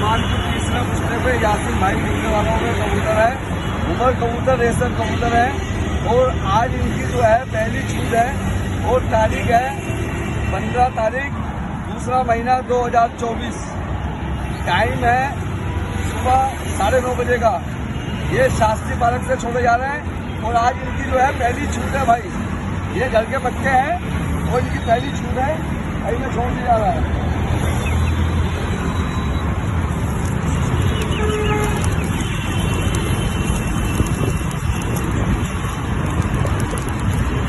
मानपुर तीसरा पुष्टे पे यासिन भाई मिलने वालों में कबूतर है। उमर कबूतर रेसर कबूतर है और आज इनकी जो है पहली छूट है और तारीख है 15 तारीख दूसरा महीना 2024। टाइम है सुबह 9:30 बजे का। ये शास्त्री पार्क से छोड़े जा रहे हैं और आज इनकी जो है पहली छूट है भाई। ये घर के बच्चे हैं और इनकी पहली छूट है, अभी में छोड़ दिया जा रहा है।